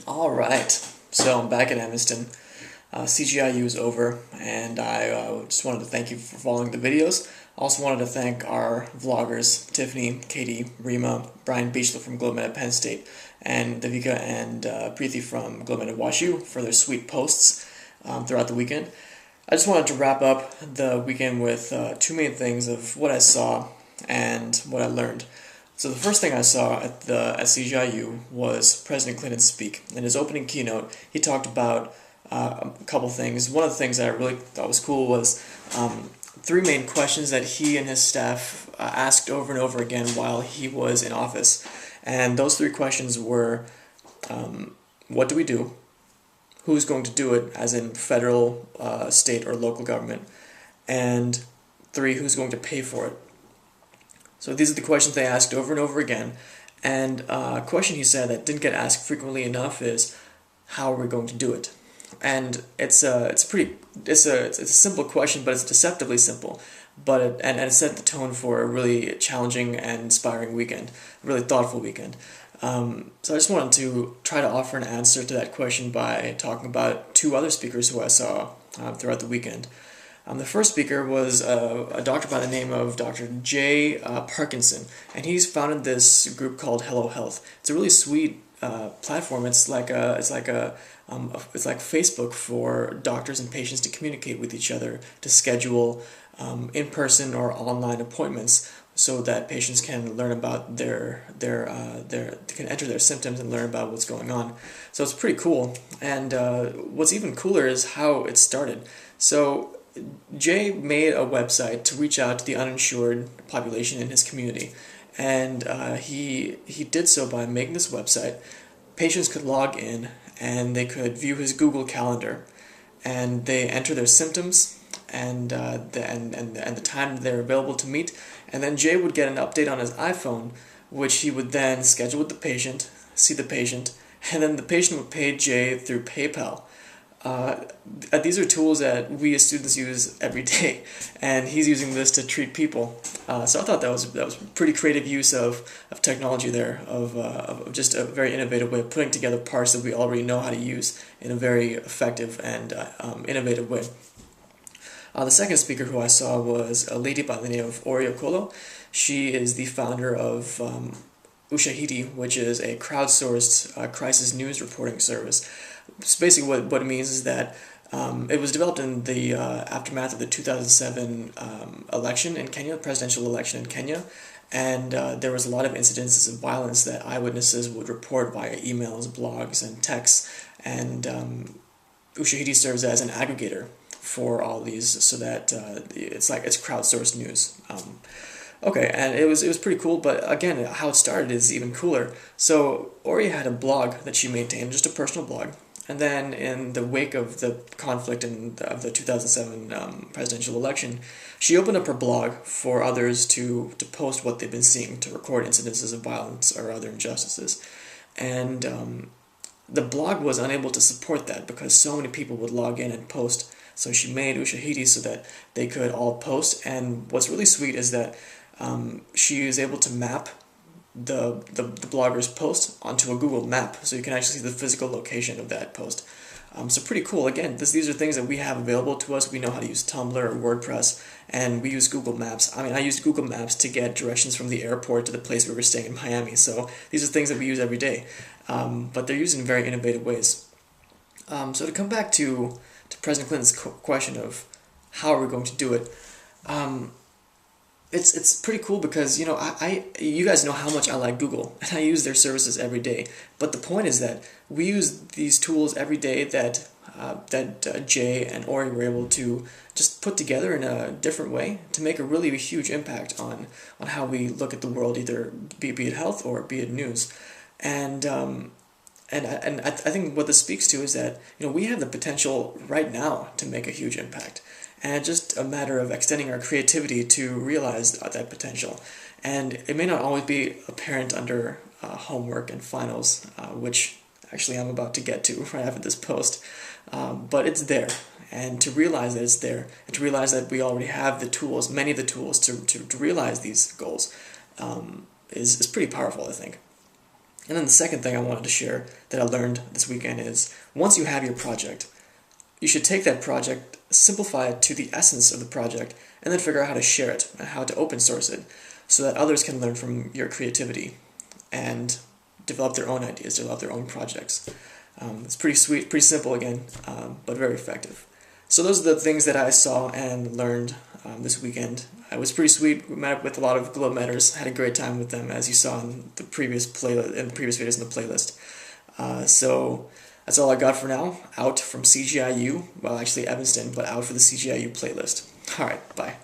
All right, so I'm back at Evanston. CGIU is over, and I just wanted to thank you for following the videos. Also wanted to thank our vloggers, Tiffany, Katie, Rima, Brian Beachler from GlowMed at Penn State, and Davika and Preeti from GlowMed at WashU for their sweet posts throughout the weekend. I just wanted to wrap up the weekend with two main things of what I saw and what I learned. So the first thing I saw at CGIU was President Clinton speak. In his opening keynote, he talked about a couple things. One of the things that I really thought was cool was three main questions that he and his staff asked over and over again while he was in office. And those three questions were, what do we do? Who's going to do it, as in federal, state, or local government? And three, who's going to pay for it? So these are the questions they asked over and over again. And a question he said that didn't get asked frequently enough is, how are we going to do it? And it's a simple question, but it's deceptively simple. But it set the tone for a really challenging and inspiring weekend, a really thoughtful weekend. So I just wanted to try to offer an answer to that question by talking about two other speakers who I saw throughout the weekend. The first speaker was a doctor by the name of Dr. Jay Parkinson, and he's founded this group called Hello Health. It's a really sweet platform. It's like Facebook for doctors and patients to communicate with each other, to schedule in-person or online appointments, so that patients can learn about they can enter their symptoms and learn about what's going on. So it's pretty cool. And what's even cooler is how it started. So Jay made a website to reach out to the uninsured population in his community, and he did so by making this website. Patients could log in and they could view his Google Calendar, and they enter their symptoms and the time they're available to meet, and then Jay would get an update on his iPhone, which he would then schedule with the patient, see the patient, and then the patient would pay Jay through PayPal. These are tools that we as students use every day, and he's using this to treat people. So I thought that was pretty creative use of technology there, of just a very innovative way of putting together parts that we already know how to use in a very effective and innovative way. The second speaker who I saw was a lady by the name of Ori Okolo. She is the founder of Ushahidi, which is a crowdsourced crisis news reporting service. So basically what it means is that it was developed in the aftermath of the 2007 election in Kenya, the presidential election in Kenya, and there was a lot of incidences of violence that eyewitnesses would report via emails, blogs, and texts, and Ushahidi serves as an aggregator for all these, so that it's crowdsourced news. Okay, and it was pretty cool, but again, how it started is even cooler. So Ori had a blog that she maintained, just a personal blog, and then in the wake of the conflict of the 2007 presidential election, she opened up her blog for others to post what they've been seeing, to record incidences of violence or other injustices. And the blog was unable to support that because so many people would log in and post. So she made Ushahidi so that they could all post. And what's really sweet is that she is able to map the blogger's post onto a Google map, so you can actually see the physical location of that post. So pretty cool. Again, these are things that we have available to us. We know how to use Tumblr or WordPress, and we use Google Maps. I mean, I used Google Maps to get directions from the airport to the place we were staying in Miami. So these are things that we use every day, but they're used in very innovative ways. So to come back to President Clinton's question of how are we going to do it, it's pretty cool because, you guys know how much I like Google, and I use their services every day. But the point is that we use these tools every day that Jay and Ori were able to just put together in a different way to make a really huge impact on how we look at the world, either be it health or be it news. And I think what this speaks to is that we have the potential right now to make a huge impact, and it's just a matter of extending our creativity to realize that potential. And it may not always be apparent under homework and finals, which actually I'm about to get to right after this post, but it's there. And to realize that it's there, and to realize that we already have the tools, many of the tools to realize these goals, is pretty powerful, I think. And then the second thing I wanted to share that I learned this weekend is, once you have your project, you should take that project, simplify it to the essence of the project, and then figure out how to share it and how to open source it so that others can learn from your creativity and develop their own ideas, develop their own projects. It's pretty sweet, pretty simple again, but very effective. So those are the things that I saw and learned this weekend. It was pretty sweet. We met up with a lot of Glow Metters, had a great time with them, as you saw in the previous playlist, in the previous videos in the playlist. So that's all I got for now. Out from CGIU, well, actually Evanston, but out for the CGIU playlist. All right, bye.